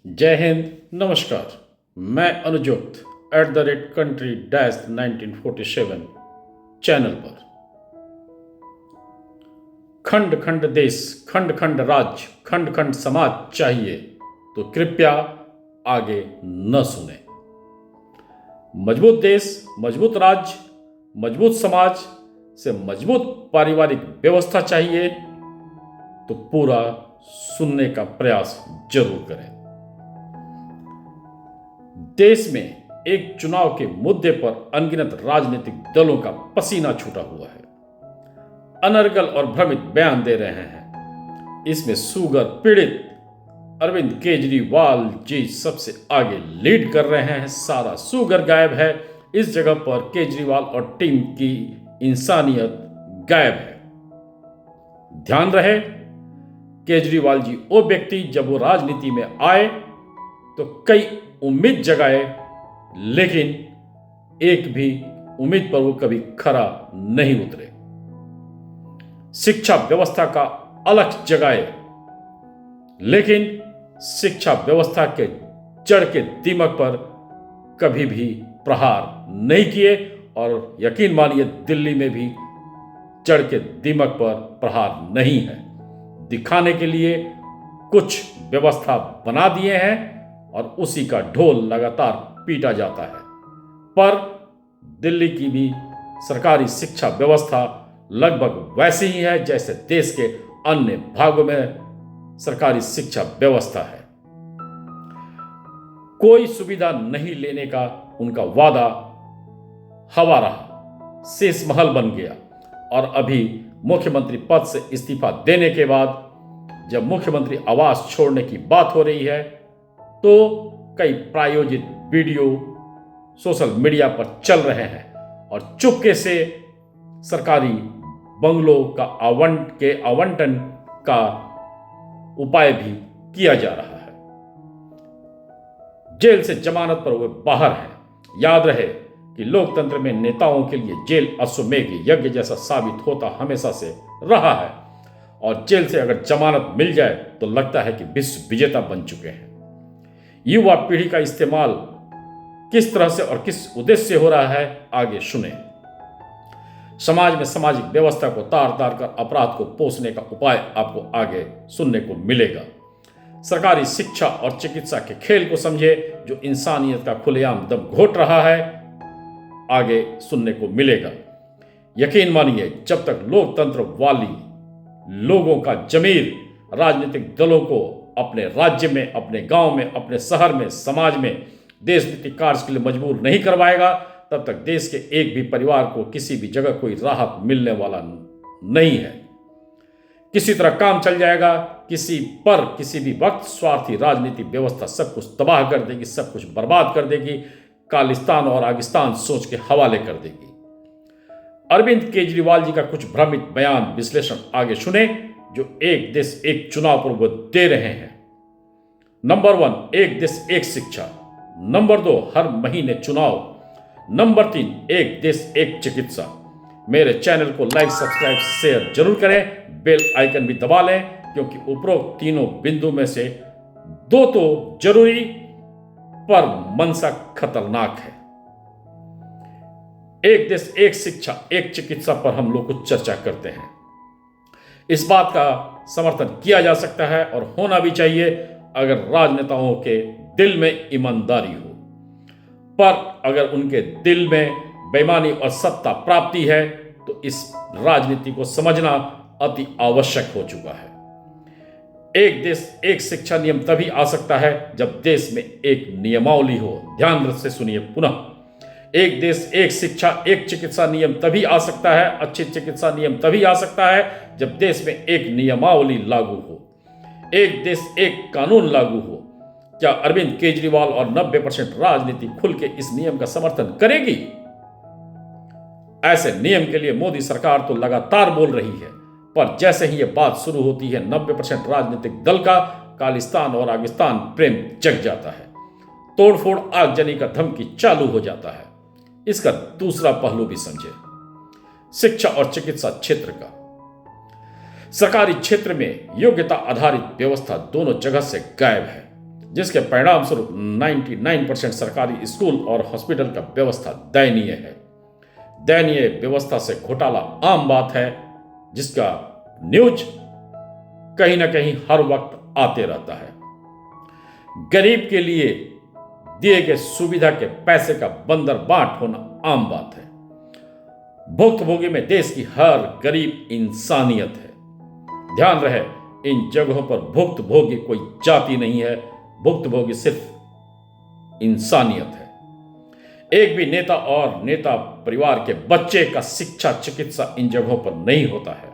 जय हिंद। नमस्कार। मैं अनुजुक्त @country-1947 चैनल पर खंड खंड देश, खंड खंड राज्य, खंड खंड समाज चाहिए तो कृपया आगे न सुने। मजबूत देश, मजबूत राज्य, मजबूत समाज से मजबूत पारिवारिक व्यवस्था चाहिए तो पूरा सुनने का प्रयास जरूर करें। देश में एक चुनाव के मुद्दे पर अनगिनत राजनीतिक दलों का पसीना छूटा हुआ है, अनर्गल और भ्रमित बयान दे रहे हैं। इसमें शुगर पीड़ित अरविंद केजरीवाल जी सबसे आगे लीड कर रहे हैं। सारा शुगर गायब है, इस जगह पर केजरीवाल और टीम की इंसानियत गायब है। ध्यान रहे, केजरीवाल जी वो व्यक्ति जब वो राजनीति में आए तो कई उम्मीद जगाए, लेकिन एक भी उम्मीद पर वो कभी खरा नहीं उतरे। शिक्षा व्यवस्था का अलख जगाए, लेकिन शिक्षा व्यवस्था के जड़ के दीमक पर कभी भी प्रहार नहीं किए, और यकीन मानिए दिल्ली में भी जड़ के दीमक पर प्रहार नहीं है। दिखाने के लिए कुछ व्यवस्था बना दिए हैं और उसी का ढोल लगातार पीटा जाता है। पर दिल्ली की भी सरकारी शिक्षा व्यवस्था लगभग वैसी ही है जैसे देश के अन्य भागों में सरकारी शिक्षा व्यवस्था है। कोई सुविधा नहीं लेने का उनका वादा हवा रहा, शीश महल बन गया, और अभी मुख्यमंत्री पद से इस्तीफा देने के बाद जब मुख्यमंत्री आवास छोड़ने की बात हो रही है तो कई प्रायोजित वीडियो सोशल मीडिया पर चल रहे हैं और चुपके से सरकारी बंगलों का आवंटन का उपाय भी किया जा रहा है। जेल से जमानत पर वे बाहर हैं। याद रहे कि लोकतंत्र में नेताओं के लिए जेल अश्वमेध यज्ञ जैसा साबित होता हमेशा से रहा है, और जेल से अगर जमानत मिल जाए तो लगता है कि विश्व विजेता बन चुके हैं। युवा पीढ़ी का इस्तेमाल किस तरह से और किस उद्देश्य से हो रहा है, आगे सुने। समाज में सामाजिक व्यवस्था को तार तार कर अपराध को पोषने का उपाय आपको आगे सुनने को मिलेगा। सरकारी शिक्षा और चिकित्सा के खेल को समझे जो इंसानियत का खुलेआम दम घोट रहा है, आगे सुनने को मिलेगा। यकीन मानिए, जब तक लोकतंत्र वाली लोगों का जमीर राजनीतिक दलों को अपने राज्य में, अपने गांव में, अपने शहर में, समाज में देश नीति कार्य के लिए मजबूर नहीं करवाएगा, तब तक देश के एक भी परिवार को किसी भी जगह कोई राहत मिलने वाला नहीं है। किसी तरह काम चल जाएगा, किसी भी वक्त स्वार्थी राजनीति व्यवस्था सब कुछ तबाह कर देगी, सब कुछ बर्बाद कर देगी, खालिस्तान और आगिस्तान सोच के हवाले कर देगी। अरविंद केजरीवाल जी का कुछ भ्रमित बयान विश्लेषण आगे सुने जो एक देश एक चुनाव पर वो दे रहे हैं। नंबर 1, एक देश एक शिक्षा। नंबर 2, हर महीने चुनाव। नंबर 3, एक देश एक चिकित्सा। मेरे चैनल को लाइक, सब्सक्राइब, शेयर जरूर करें, बेल आइकन भी दबा लें, क्योंकि उपरोक्त तीनों बिंदु में से 2 तो जरूरी पर मंशा खतरनाक है। एक देश एक शिक्षा एक चिकित्सा पर हम लोग कुछ चर्चा करते हैं। इस बात का समर्थन किया जा सकता है और होना भी चाहिए अगर राजनेताओं के दिल में ईमानदारी हो, पर अगर उनके दिल में बेईमानी और सत्ता प्राप्ति है तो इस राजनीति को समझना अति आवश्यक हो चुका है। एक देश एक शिक्षा नियम तभी आ सकता है जब देश में एक नियमावली हो। ध्यान से सुनिए पुनः, एक देश एक शिक्षा एक चिकित्सा नियम तभी आ सकता है, अच्छी चिकित्सा नियम तभी आ सकता है जब देश में एक नियमावली लागू हो, एक देश एक कानून लागू हो। क्या अरविंद केजरीवाल और 90% राजनीति खुल के इस नियम का समर्थन करेगी? ऐसे नियम के लिए मोदी सरकार तो लगातार बोल रही है, पर जैसे ही यह बात शुरू होती है 90% राजनीतिक दल का खालिस्तान और आगिस्तान प्रेम जग जाता है। तोड़फोड़, आगजनी का धमकी चालू हो जाता है। इसका दूसरा पहलू भी समझे, शिक्षा और चिकित्सा क्षेत्र का। सरकारी क्षेत्र में योग्यता आधारित व्यवस्था दोनों जगह से गायब है। जिसके परिणाम स्वरूप 99% सरकारी स्कूल और हॉस्पिटल का व्यवस्था दयनीय है। दयनीय व्यवस्था से घोटाला आम बात है, जिसका न्यूज कहीं ना कहीं हर वक्त आते रहता है। गरीब के लिए दिए गए सुविधा के पैसे का बंदर बांट होना आम बात है। भुक्तभोगी में देश की हर गरीब इंसानियत है। ध्यान रहे, इन जगहों पर भुक्तभोगी कोई जाति नहीं है, भुक्तभोगी सिर्फ इंसानियत है। एक भी नेता और नेता परिवार के बच्चे का शिक्षा चिकित्सा इन जगहों पर नहीं होता है।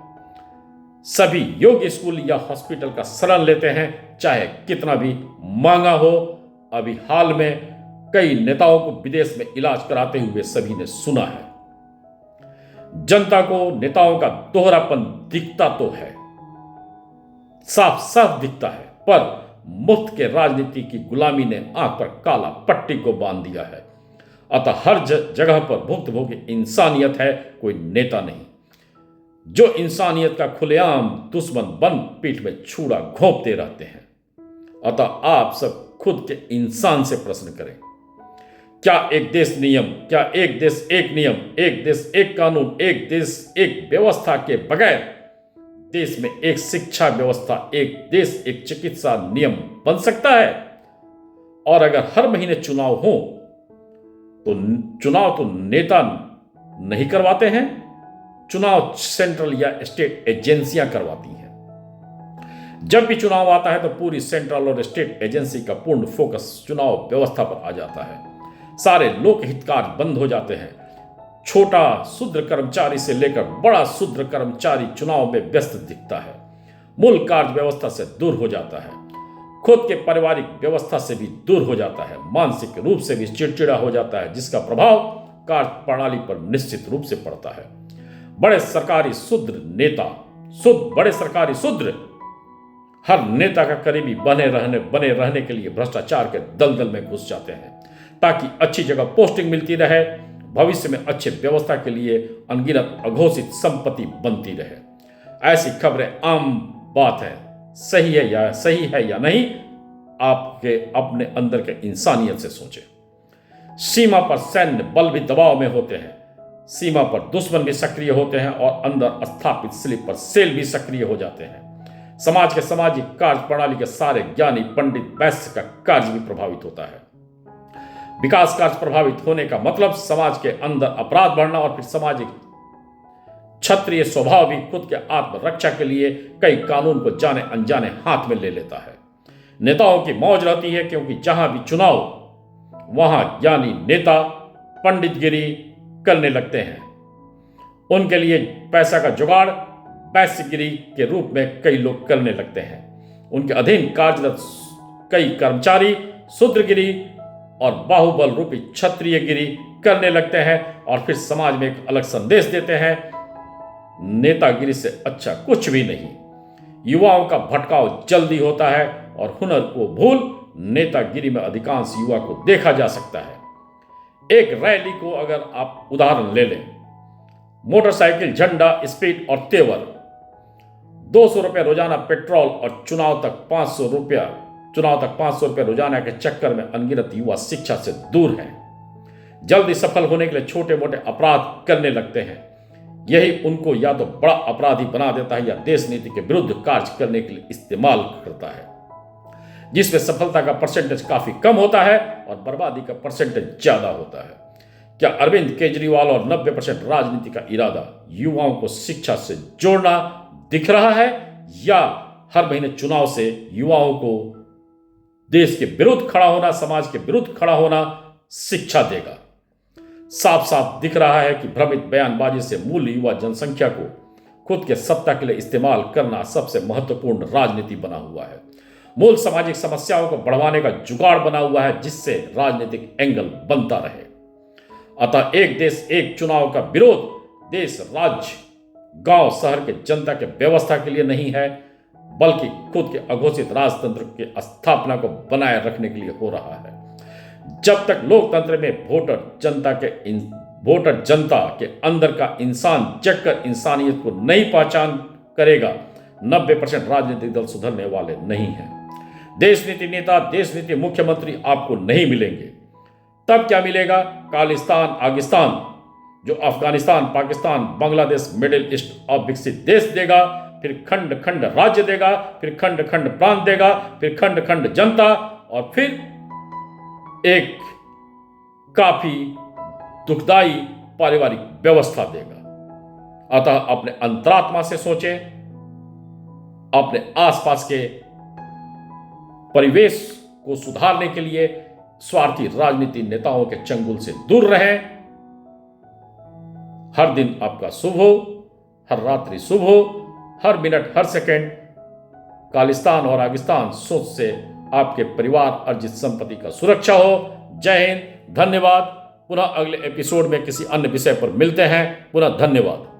सभी योग्य स्कूल या हॉस्पिटल का शरण लेते हैं, चाहे कितना भी महंगा हो। अभी हाल में कई नेताओं को विदेश में इलाज कराते हुए सभी ने सुना है। जनता को नेताओं का दोहरापन दिखता तो है, साफ साफ दिखता है, पर मुफ्त के राजनीति की गुलामी ने आंख पर काला पट्टी को बांध दिया है। अतः हर जगह पर भुक्तभोगी इंसानियत है, कोई नेता नहीं। जो इंसानियत का खुलेआम दुश्मन बन पीठ में छुरा घोंपते रहते हैं। अतः आप सब खुद के इंसान से प्रश्न करें, क्या एक देश नियम, क्या एक देश एक नियम, एक देश एक कानून, एक देश एक व्यवस्था के बगैर देश में एक शिक्षा व्यवस्था, एक देश एक चिकित्सा नियम बन सकता है? और अगर हर महीने चुनाव हो तो चुनाव तो नेता नहीं करवाते हैं, चुनाव सेंट्रल या स्टेट एजेंसियां करवाती हैं। जब भी चुनाव आता है तो पूरी सेंट्रल और स्टेट एजेंसी का पूर्ण फोकस चुनाव व्यवस्था पर आ जाता है। सारे लोक हितकार बंद हो जाते हैं। छोटा शूद्र कर्मचारी से लेकर बड़ा शूद्र कर्मचारी चुनाव में व्यस्त दिखता है। मूल कार्य व्यवस्था से दूर हो जाता है। खुद के पारिवारिक व्यवस्था से भी दूर हो जाता है। मानसिक रूप से भी चिड़चिड़ा हो जाता है, जिसका प्रभाव कार्य प्रणाली पर निश्चित रूप से पड़ता है। बड़े सरकारी शूद्र हर नेता का करीबी बने रहने के लिए भ्रष्टाचार के दलदल में घुस जाते हैं, ताकि अच्छी जगह पोस्टिंग मिलती रहे, भविष्य में अच्छी व्यवस्था के लिए अनगिनत अघोषित संपत्ति बनती रहे। ऐसी खबरें आम बात है। सही है या नहीं, आपके अपने अंदर के इंसानियत से सोचें। सीमा पर सैन्य बल भी दबाव में होते हैं, सीमा पर दुश्मन भी सक्रिय होते हैं और अंदर स्थापित स्लीपर सेल भी सक्रिय हो जाते हैं। समाज के सामाजिक कार्य प्रणाली के सारे ज्ञानी पंडित वैश्य का कार्य भी प्रभावित होता है। विकास कार्य प्रभावित होने का मतलब समाज के अंदर अपराध बढ़ना और फिर सामाजिक क्षत्रिय स्वभाव भी खुद के आत्मरक्षा के लिए कई कानून को जाने अनजाने हाथ में ले लेता है। नेताओं की मौज रहती है, क्योंकि जहां भी चुनाव वहां ज्ञानी नेता पंडितगिरी करने लगते हैं। उनके लिए पैसा का जुगाड़ वैश्यगिरी के रूप में कई लोग करने लगते हैं। उनके अधीन कार्यरत कई कर्मचारी शूद्रगिरी और बाहुबल रूपी क्षत्रियगिरी करने लगते हैं और फिर समाज में एक अलग संदेश देते हैं, नेतागिरी से अच्छा कुछ भी नहीं। युवाओं का भटकाव जल्दी होता है और हुनर को भूल नेतागिरी में अधिकांश युवा को देखा जा सकता है। एक रैली को अगर आप उदाहरण ले लें, मोटरसाइकिल, झंडा, स्पीड और तेवर, 200 रुपये रोजाना पेट्रोल और चुनाव तक 500 रुपये रोजाना के चक्कर में अनगिनत युवा शिक्षा से दूर हैं। जल्दी सफल होने के लिए छोटे मोटे अपराध करने लगते हैं। यही उनको या तो बड़ा अपराधी बना देता है या देश नीति के विरुद्ध कार्य करने के लिए इस्तेमाल करता है, जिसमें सफलता का परसेंटेज काफी कम होता है और बर्बादी का परसेंटेज ज्यादा होता है। क्या अरविंद केजरीवाल और 90% राजनीति का इरादा युवाओं को शिक्षा से जोड़ना दिख रहा है, या हर महीने चुनाव से युवाओं को देश के विरुद्ध खड़ा होना, समाज के विरुद्ध खड़ा होना शिक्षा देगा? साफ साफ दिख रहा है कि भ्रमित बयानबाजी से मूल युवा जनसंख्या को खुद के सत्ता के लिए इस्तेमाल करना सबसे महत्वपूर्ण राजनीति बना हुआ है। मूल सामाजिक समस्याओं को बढ़वाने का जुगाड़ बना हुआ है, जिससे राजनीतिक एंगल बनता रहे। अतः एक देश एक चुनाव का विरोध देश, राज्य, गांव, शहर के जनता के व्यवस्था के लिए नहीं है, बल्कि खुद के अघोषित राजतंत्र की स्थापना को बनाए रखने के लिए हो रहा है। जब तक लोकतंत्र में वोटर जनता के अंदर का इंसान जगकर इंसानियत को नहीं पहचान करेगा, 90% राजनीतिक दल सुधरने वाले नहीं हैं। देश नीति नेता, देश नीति मुख्यमंत्री आपको नहीं मिलेंगे। तब क्या मिलेगा? खालिस्तान, आगिस्तान, जो अफगानिस्तान, पाकिस्तान, बांग्लादेश, मिडिल ईस्ट अविकसित देश देगा, फिर खंड खंड राज्य देगा, फिर खंड खंड प्रांत देगा, फिर खंड खंड जनता, और फिर एक काफी दुखदाई पारिवारिक व्यवस्था देगा। अतः अपने अंतरात्मा से सोचें, अपने आसपास के परिवेश को सुधारने के लिए स्वार्थी राजनीति नेताओं के चंगुल से दूर रहें। हर दिन आपका शुभ हो, हर रात्रि शुभ हो, हर मिनट, हर सेकंड खालिस्तान और आगिस्तान सोच से आपके परिवार अर्जित संपत्ति का सुरक्षा हो। जय हिंद, धन्यवाद। पुनः अगले एपिसोड में किसी अन्य विषय पर मिलते हैं। पुनः धन्यवाद।